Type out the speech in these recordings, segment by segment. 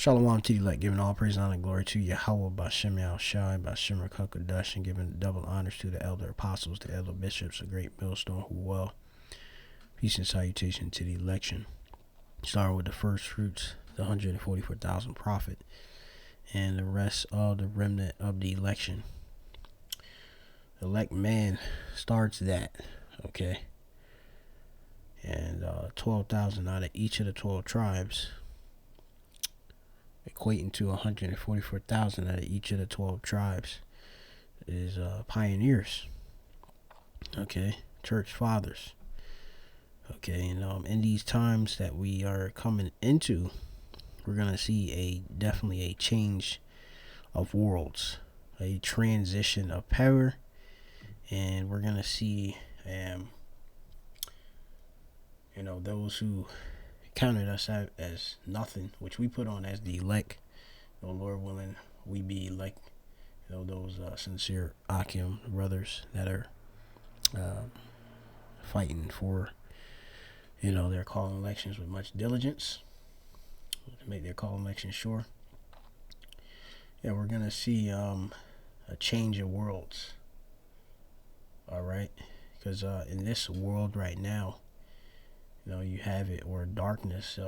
Shalom to you, like giving all praise, honor, and glory to Yahweh, Bashem Yahushai, Bashem Rakakadash, and giving double honors to the elder apostles, the elder bishops, a great millstone who well. Peace and salutation to the election. Starting with the first fruits, the 144,000 prophet, and the rest of the remnant of the election. Elect man starts that, okay? And 12,000 out of each of the 12 tribes, equating to 144,000 out of each of the 12 tribes, is pioneers, okay, church fathers, okay. And in these times that we are coming into, we're gonna see definitely a change of worlds, a transition of power, and we're gonna see those who counted us out as nothing, which we put on as the elect. Lord willing, we be like those sincere Akim brothers that are fighting for their calling elections with much diligence to make their call elections sure. Yeah, we're gonna see a change of worlds. All right, because in this world right now, you have it where darkness,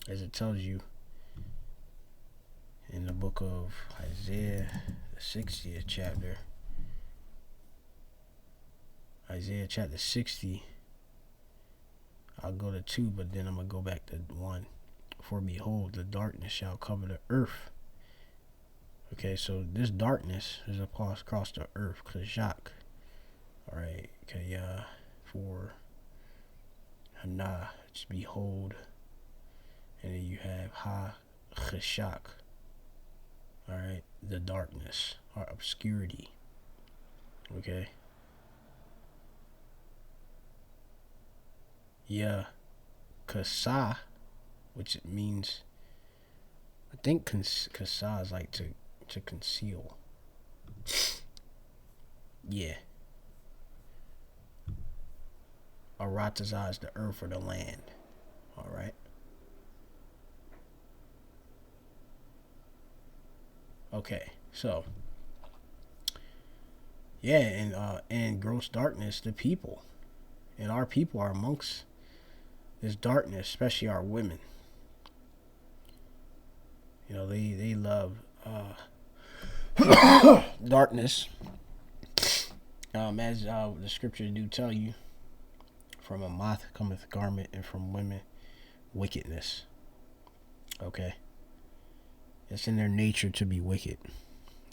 as it tells you in the book of Isaiah, the 60th chapter, Isaiah chapter 60. I'll go to 2, but then I'm going to go back to 1. For behold, the darkness shall cover the earth. Okay, so this darkness is across the earth, Kajak. Alright, okay, for Hana, it's behold, and then you have Ha Cheshak. Alright, the darkness or obscurity. Okay. Yeah, Kasa, which it means, I think Kasa is like to conceal. Yeah. Arataza is the earth or the land. Alright. Okay, so yeah, and gross darkness, the people. And our people are amongst this darkness, especially our women. They love darkness. As the scriptures do tell you, from a moth cometh garment, and from women wickedness. Okay. It's in their nature to be wicked.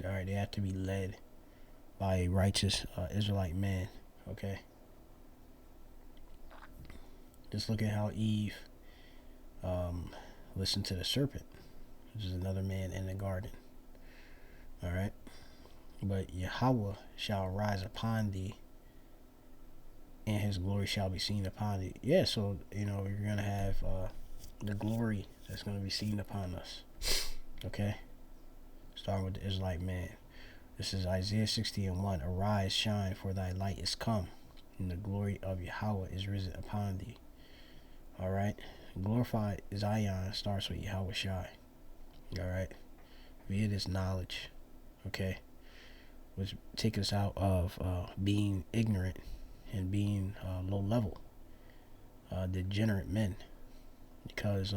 Alright, they have to be led by a righteous Israelite man. Okay. Just look at how Eve listened to the serpent, which is another man in the garden. Alright. But Yahweh shall rise upon thee, and his glory shall be seen upon thee. Yeah, so you're gonna have the glory that's gonna be seen upon us. Okay, starting with the Israelite man. This is Isaiah 60:1. Arise, shine, for thy light is come, and the glory of Yahweh is risen upon thee. All right, glorified Zion starts with Yahweh Shai. All right, via this knowledge, okay, which take us out of being ignorant and being low level, degenerate men, because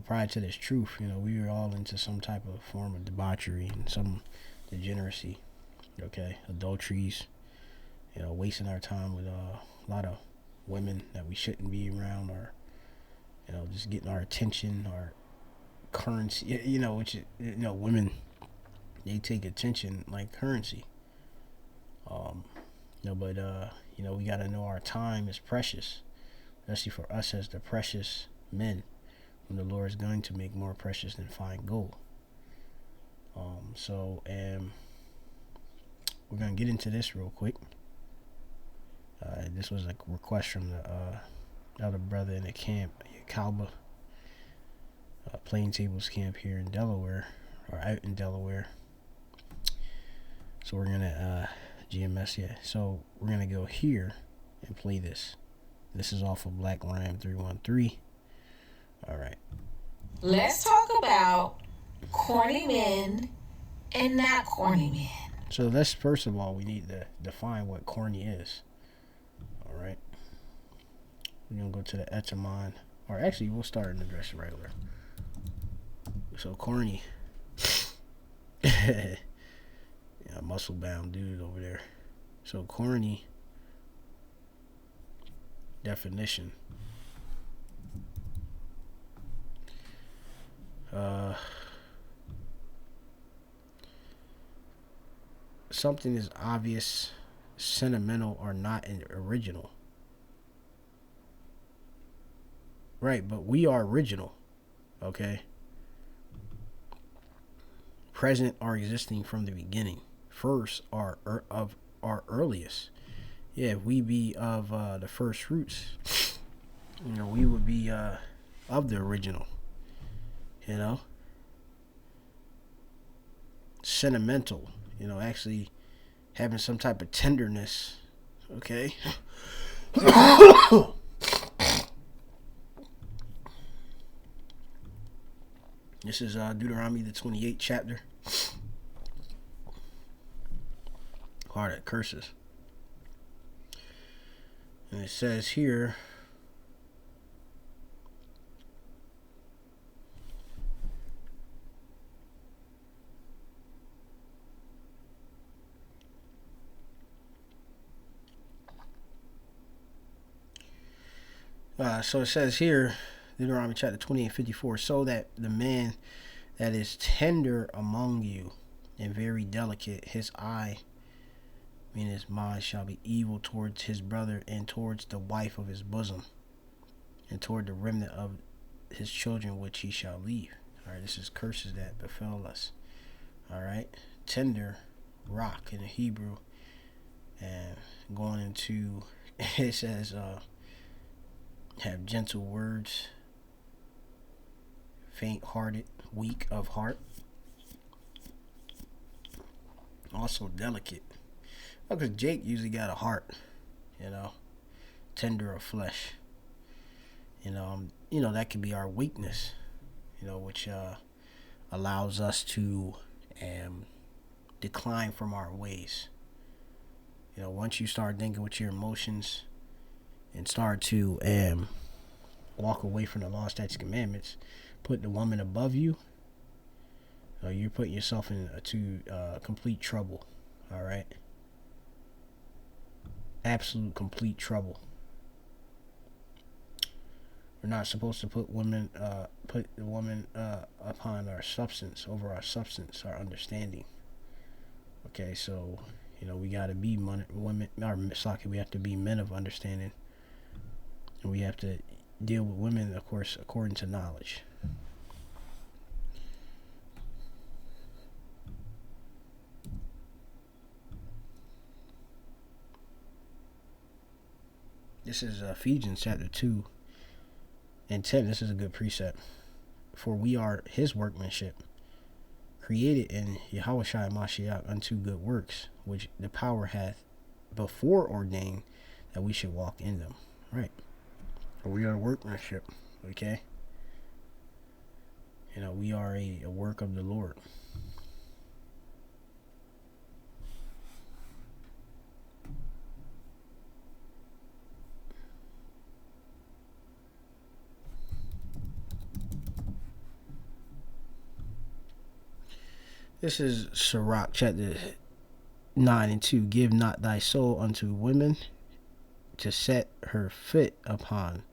prior to this truth, we were all into some type of form of debauchery and some degeneracy, okay, adulteries, wasting our time with a lot of women that we shouldn't be around, or just getting our attention, our currency, which women, they take attention like currency. But we got to know our time is precious, especially for us as the precious men, when the Lord is going to make more precious than fine gold. We're going to get into this real quick. This was a request from the other brother in the camp, Kalba, Plaintables camp here in Delaware, or out in Delaware. So we're going to, GMS, yeah. So we're going to go here and play this. This is off of Black Ram 313. All right. let's talk about corny men and not corny men. So let's, first of all, we need to define what corny is. All right. We're going to go to the etymon. Or actually, we'll start in the dress regular. So corny. Yeah, muscle bound dude over there. So corny definition. Something is obvious, sentimental, or not original. Right, but we are original. Okay. Present or existing from the beginning. First are of our earliest. Yeah, if we be of the first fruits, we would be of the original. Sentimental. Actually having some type of tenderness. Okay. This is Deuteronomy the 28th chapter. Hard at curses. And it says here, so it says here, Deuteronomy chapter 28:54, so that the man that is tender among you and very delicate, his eye, meaning his mind, shall be evil towards his brother and towards the wife of his bosom and toward the remnant of his children which he shall leave. All right, this is curses that befell us. All right, tender, rock in the Hebrew, and going into, it says, have gentle words, faint-hearted, weak of heart, also delicate. Because Jake usually got a heart, tender of flesh. That could be our weakness, which allows us to decline from our ways. Once you start thinking with your emotions and start to walk away from the law, statutes, commandments, put the woman above you, you're putting yourself into complete trouble. All right, absolute complete trouble. We're not supposed to put the woman upon our substance, over our substance, our understanding. Okay, so we gotta be women. We have to be men of understanding, and we have to deal with women, of course, according to knowledge. This is Ephesians chapter 2 and 10. This is a good precept. For we are his workmanship, created in Yahushua Mashiach unto good works, which the power hath before ordained that we should walk in them. Right. We are workmanship. Okay. We are a work of the Lord. This is Sirach chapter 9 and 2. Give not thy soul unto women, to set her foot upon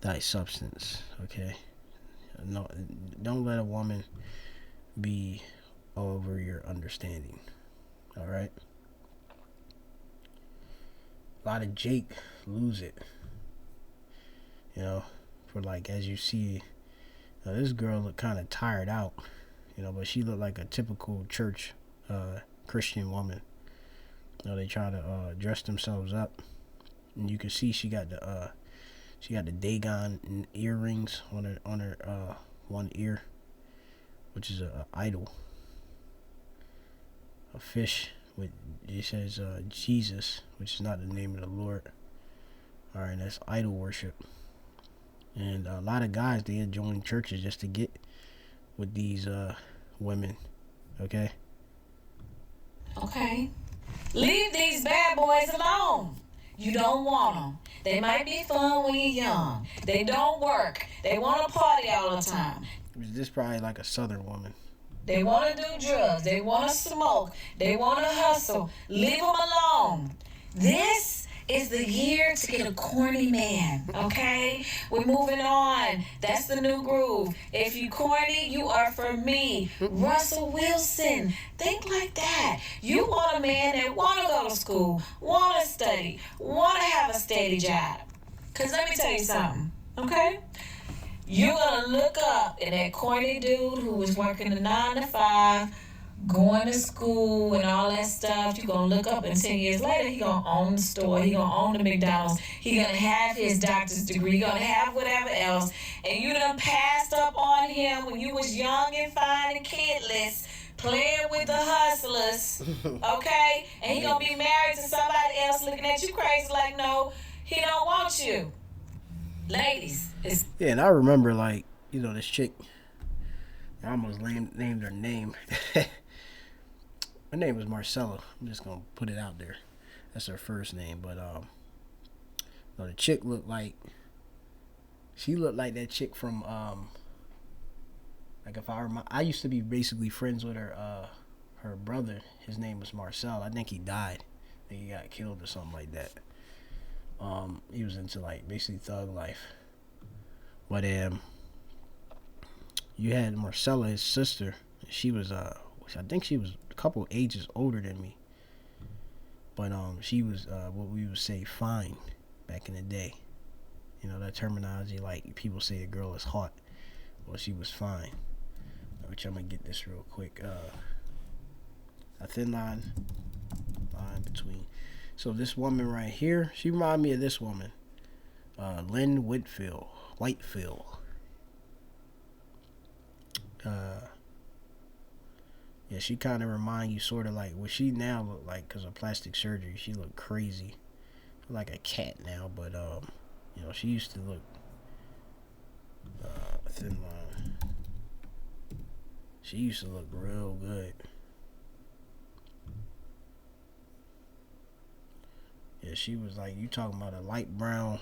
thy substance. Okay. No, don't let a woman be over your understanding. All right. A lot of Jake lose it. For as you see, this girl looked kind of tired out. But she looked like a typical church Christian woman. They try to dress themselves up, and you can see she got the Dagon earrings on her one ear, which is a idol, a fish with, it says Jesus, which is not the name of the Lord. All right, that's idol worship. And a lot of guys, they join churches just to get with these women. Okay. Okay? Leave these bad boys alone. You don't want them. They might be fun when you're young. They don't work. They want to party all the time. This probably like a southern woman. They want to do drugs. They want to smoke. They want to hustle. Leave them alone. This is the year to get a corny man, okay? We're moving on. That's the new groove. If you corny, you are for me. Russell Wilson. Think like that. You want a man that want to go to school, want to study, want to have a steady job. Because let me tell you something, okay? You're going to look up at that corny dude who was working a 9 to 5, going to school and all that stuff. You're going to look up and 10 years later, he going to own the store. He going to own the McDonald's. He going to have his doctor's degree. He going to have whatever else. And you done passed up on him when you was young and fine and kidless, playing with the hustlers, okay? And he going to be married to somebody else looking at you crazy like, no, he don't want you. Ladies. Yeah, and I remember, like, you know, this chick, I almost named her name. Her name was Marcella. I'm just gonna put it out there. That's her first name. But no, the chick looked like that chick from like, if I remember, I used to be basically friends with her brother. His name was Marcel. I think he died. I think he got killed or something like that. He was into, like, basically thug life. But you had Marcella, his sister. She was I think she was a couple ages older than me. But she was what we would say fine back in the day. You know, that terminology, like people say a girl is hot. Well, she was fine. Which I'm gonna get this real quick. A thin line between. So this woman right here, she reminded me of this woman, Lynn Whitefield. Yeah, she kind of remind you sort of like what she now look like because of plastic surgery. She look crazy, like a cat now. But you know, she used to look thin line. She used to look real good. Yeah, she was like, you talking about a light brown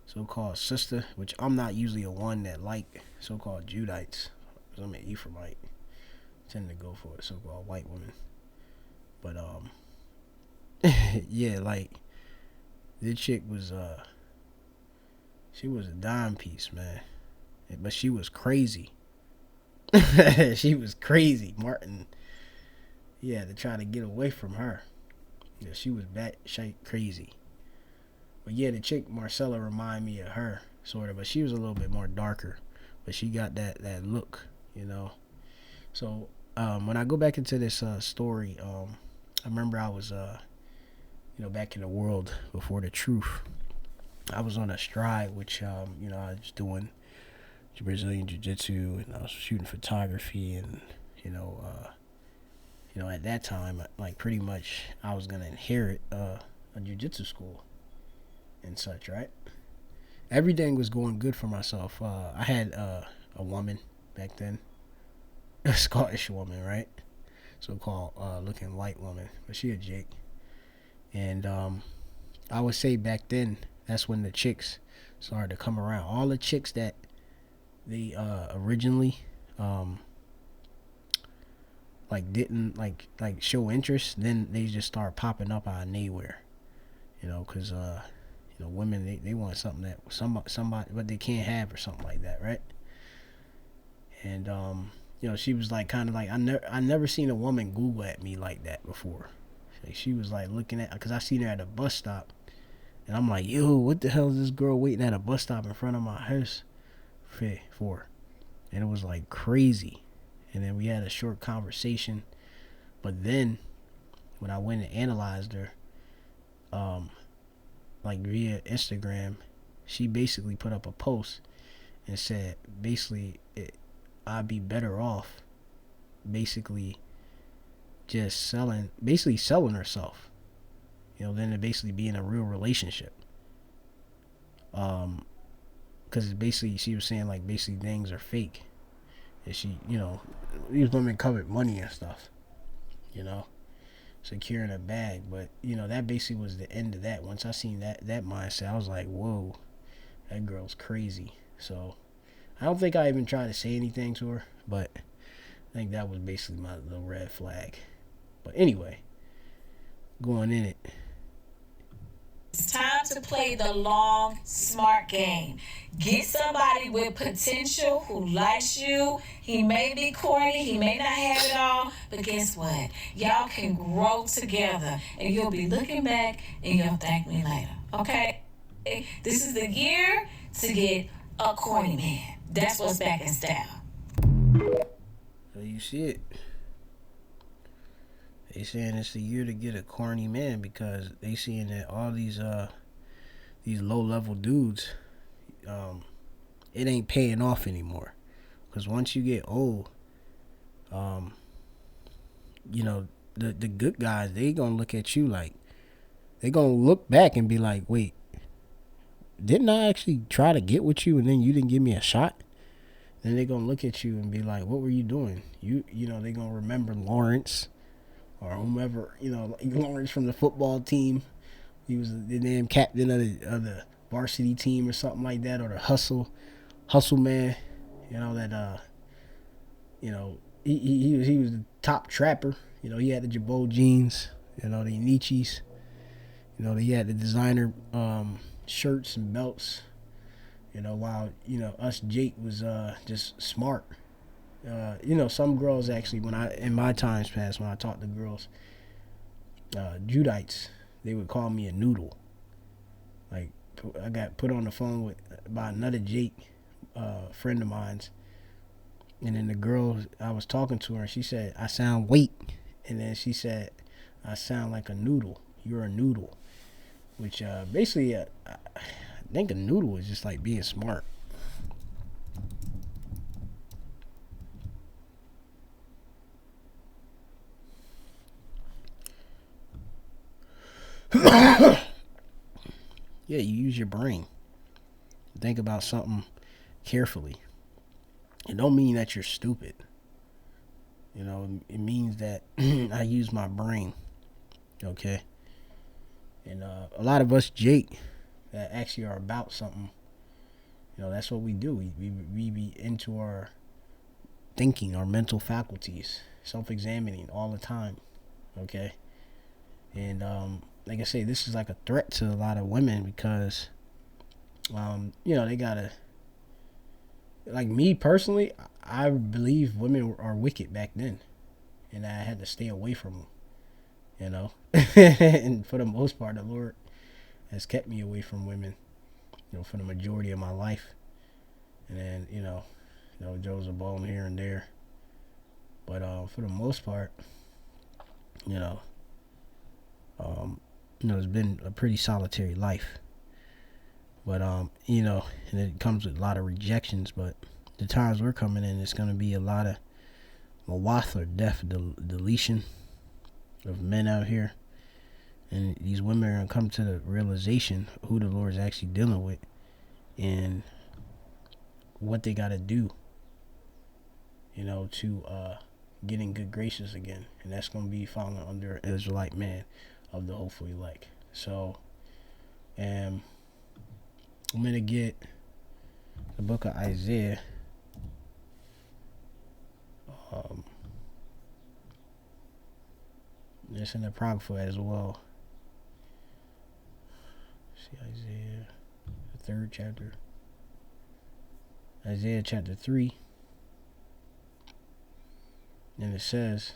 so-called sister, which I'm not usually a one that like so-called Judites, because I'm an Ephraimite. I tend to go for a so-called white woman. But yeah, like, this chick was she was a dime piece, man. But she was crazy. She was crazy. Martin, he had to try to get away from her. Yeah, she was batshit crazy. But yeah, the chick Marcella remind me of her, sort of, but she was a little bit more darker. But she got that look, you know. So when I go back into this story, I remember I was you know, back in the world before the truth. I was on a stride, which you know, I was doing Brazilian jiu-jitsu, and I was shooting photography, and you know, at that time, like, pretty much I was gonna inherit a jiu-jitsu school and such, right? Everything was going good for myself. I had a woman back then, a Scottish woman, right? So-called looking white woman, but she a Jake. And I would say back then, that's when the chicks started to come around. All the chicks that they originally like didn't like show interest, then they just start popping up out of nowhere, you know, because you know, women, they want something that somebody but they can't have, or something like that, right? And you know, she was like kind of like, I never seen a woman Google at me like that before. Like, she was like looking at, because I seen her at a bus stop, and I'm like, yo, what the hell is this girl waiting at a bus stop in front of my house for? And it was like crazy. And then we had a short conversation, but then when I went and analyzed her, like via Instagram, she basically put up a post and said basically I'd be better off basically just selling herself, you know, than to basically be in a real relationship. because basically she was saying like basically things are fake, and she, these women covered money and stuff, you know, securing a bag. But that basically was the end of that. Once I seen that mindset, I was like, whoa, that girl's crazy. So I don't think I even tried to say anything to her, but I think that was basically my little red flag. But anyway, going in it. It's time to play the long, smart game. Get somebody with potential who likes you. He may be corny, he may not have it all, but guess what? Y'all can grow together, and you'll be looking back and you'll thank me later. Okay? This is the year to get a corny man. That's what's back in style. So you see it. They saying it's the year to get a corny man because they seeing that all these low level dudes, it ain't paying off anymore. Because once you get old, the good guys, they gonna look at you like, they gonna look back and be like, wait, didn't I actually try to get with you and then you didn't give me a shot? Then they gonna look at you and be like, what were you doing? They gonna remember Lawrence or whomever, like Lawrence from the football team. He was the damn captain of the varsity team or something like that, or the hustle man. He was the top trapper. He had the Jabot jeans, the Nietzsche's. He had the designer shirts and belts. While us Jake was just smart. Some girls actually, in my times past, when I talked to girls, Judites, they would call me a noodle. Like, I got put on the phone by another Jake, friend of mine's, and then the girl, I was talking to her, she said, I sound weak, and then she said, I sound like a noodle. You're a noodle, which basically, I think a noodle is just like being smart. Yeah, you use your brain. Think about something carefully. It don't mean that you're stupid. It means that I use my brain. Okay? And a lot of us Jake that actually are about something, that's what we do. We be into our thinking, our mental faculties, self-examining all the time. Okay? And like I say, this is like a threat to a lot of women because, they gotta, like me personally, I believe women are wicked back then, and I had to stay away from them, and for the most part, the Lord has kept me away from women, for the majority of my life, and then, Joe's a bone here and there, but for the most part, it's been a pretty solitary life. But and it comes with a lot of rejections. But the times we're coming in, it's going to be a lot of mawath or death deletion of men out here. And these women are going to come to the realization of who the Lord is actually dealing with and what they got to do, to get in good graces again. And that's going to be following under an Israelite man of the hopeful elect. So, I'm going to get the book of Isaiah. It's in the Apocrypha as well. See Isaiah, the 3rd chapter. Isaiah chapter 3. And it says,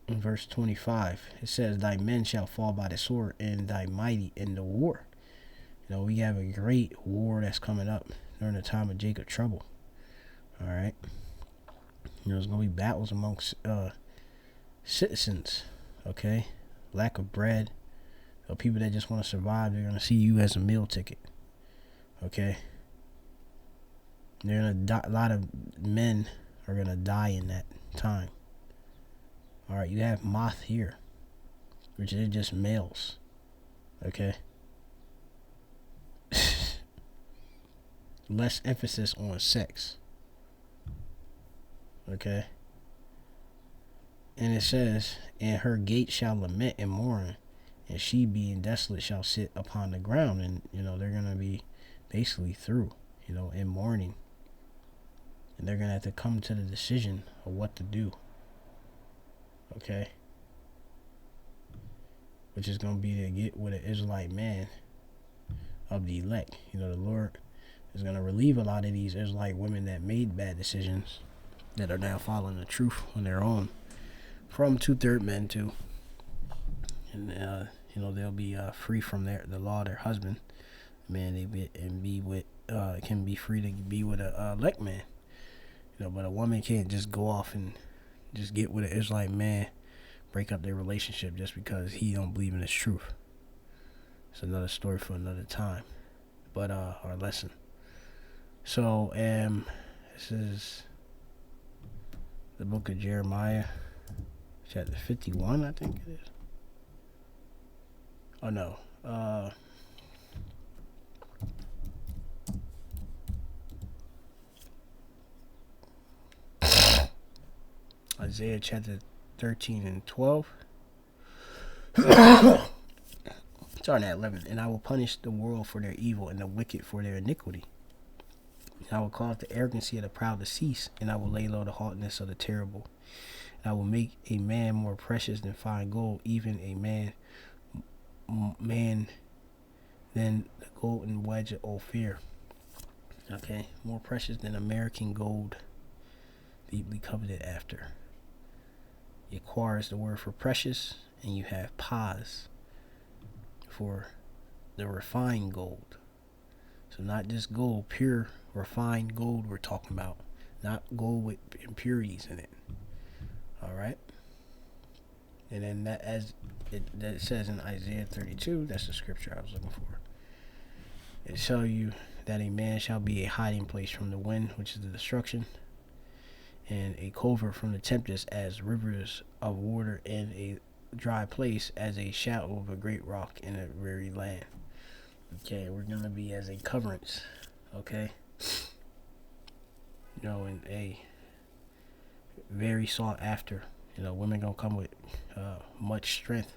in verse 25, it says, thy men shall fall by the sword and thy mighty in the war. We have a great war that's coming up during the time of Jacob trouble. All right. There's going to be battles amongst citizens. Okay. Lack of bread. People that just want to survive, they're going to see you as a meal ticket. Okay. A lot of men are going to die in that time. All right, you have moth here, which is just males. Okay, less emphasis on sex. Okay. And it says, and her gate shall lament and mourn, and she being desolate shall sit upon the ground. And they're gonna be basically through, in mourning, and they're gonna have to come to the decision of what to do. Okay. Which is gonna be to get with an Israelite man of the elect. The Lord is gonna relieve a lot of these Israelite women that made bad decisions, that are now following the truth on their own, from 2/3 men too, and they'll be free from the law of their husband. Man, can be free to be with a elect man. But a woman can't just go off and just get with an Israelite man, break up their relationship just because he don't believe in his truth. It's another story for another time. But our lesson. So this is the book of Jeremiah, chapter 51, I think it is. Oh no. Isaiah chapter 13 and 12. Starting at 11. And I will punish the world for their evil and the wicked for their iniquity. And I will cause the arrogancy of the proud to cease, and I will lay low the haughtiness of the terrible. And I will make a man more precious than fine gold, even a man than the golden wedge of Ophir. Okay, more precious than American gold, deeply coveted after. Yaquar is the word for precious, and you have paz for the refined gold. So not just gold, pure refined gold we're talking about, not gold with impurities in it. All right. And then that, as it says in Isaiah 32, that's the scripture I was looking for. It shall you that a man shall be a hiding place from the wind, which is the destruction, and a covert from the tempest, as rivers of water in a dry place, as a shadow of a great rock in a weary land. Okay, we're gonna be as a coverance. Okay, and a very sought after. Women gonna come with much strength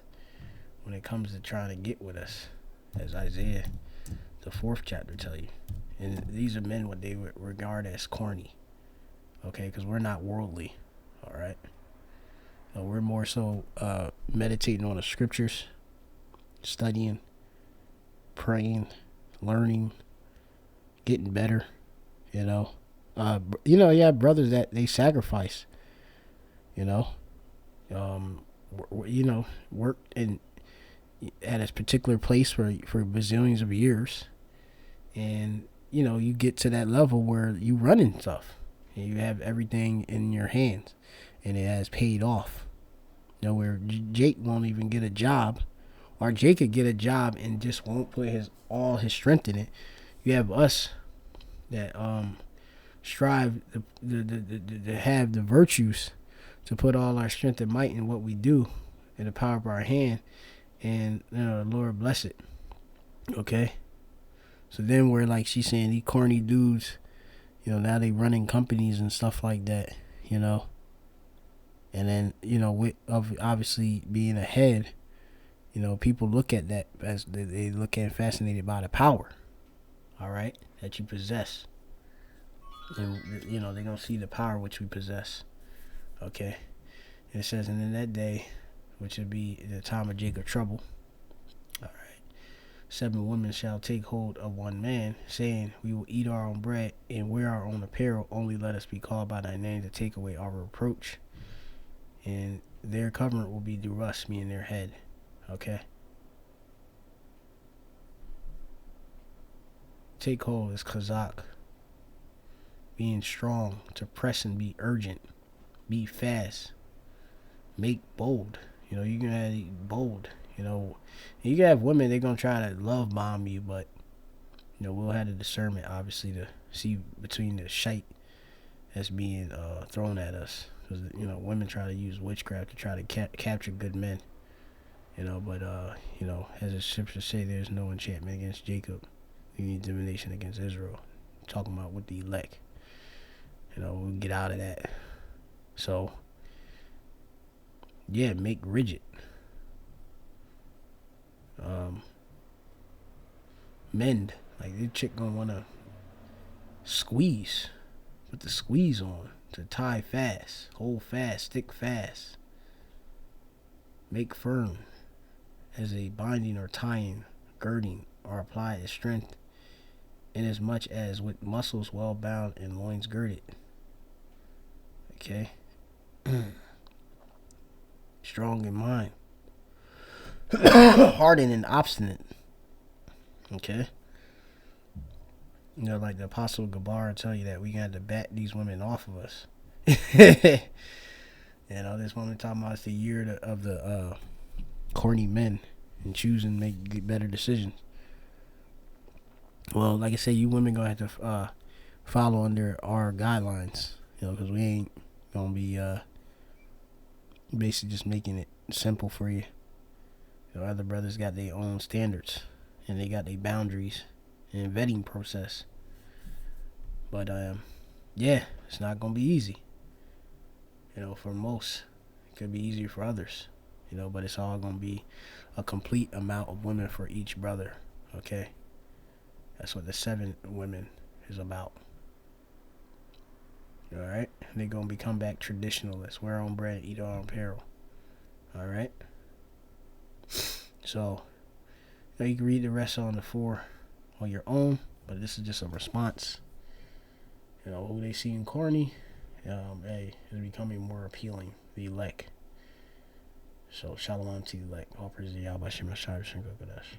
when it comes to trying to get with us, as Isaiah, the 4th chapter, tell you. And these are men what they would regard as corny. Okay, because we're not worldly. All right, we're more so meditating on the scriptures, studying, praying, learning, getting better. You have brothers that they sacrifice. Worked at a particular place for bazillions of years, and you get to that level where you running stuff, and you have everything in your hands, and it has paid off. Where Jake won't even get a job, or Jake could get a job and just won't put all his strength in it. You have us that strive to have the virtues to put all our strength and might in what we do, in the power of our hand, and the Lord bless it. Okay, so then we're like she's saying, these corny dudes, now they running companies and stuff like that, and then with obviously being ahead, people look at that as they look at fascinated by the power, all right, that you possess, and they're gonna see the power which we possess. Okay, it says, and in that day, which would be the time of Jacob trouble, all right, 7 women shall take hold of one man, saying, we will eat our own bread and wear our own apparel, only let us be called by thy name to take away our reproach, and their covering will be through us, meaning their head. Okay, take hold is kazak, being strong, to press and be urgent, be fast, make bold. You can have bold. You can have women, they're gonna try to love bomb you, but we'll have the discernment, obviously, to see between the shite that's being thrown at us, because women try to use witchcraft to try to capture good men. But as the scriptures say, there's no enchantment against Jacob, you need divination against Israel. talking about with the elect. We'll get out of that. So, yeah, make rigid. Mend. Like, this chick gonna wanna squeeze. Put the squeeze on. To tie fast. Hold fast. Stick fast. Make firm. As a binding or tying, girding, or apply as strength, inasmuch as with muscles well bound and loins girded. Okay. Strong in mind. Hardened and obstinate. Okay. Like the Apostle Gabar tell you that we got to bat these women off of us. This woman talking about it's the year of the corny men and choose and make better decisions. Well, like I say, you women gonna have to follow under our guidelines, because we ain't gonna be basically just making it simple for you. Other brothers got their own standards and they got their boundaries and vetting process. But yeah, it's not gonna be easy. For most, it could be easier for others. But it's all gonna be a complete amount of women for each brother. Okay, that's what the 7 women is about. All right, they're gonna become back traditionalists. Wear our own bread, eat our own apparel. All right. So you can read the rest on the 4 on your own, but this is just a response. Who they see in Corny, is becoming more appealing. The elect. So shalom to the elect. All praise to Yahweh Shem Hashai Shem Kodesh.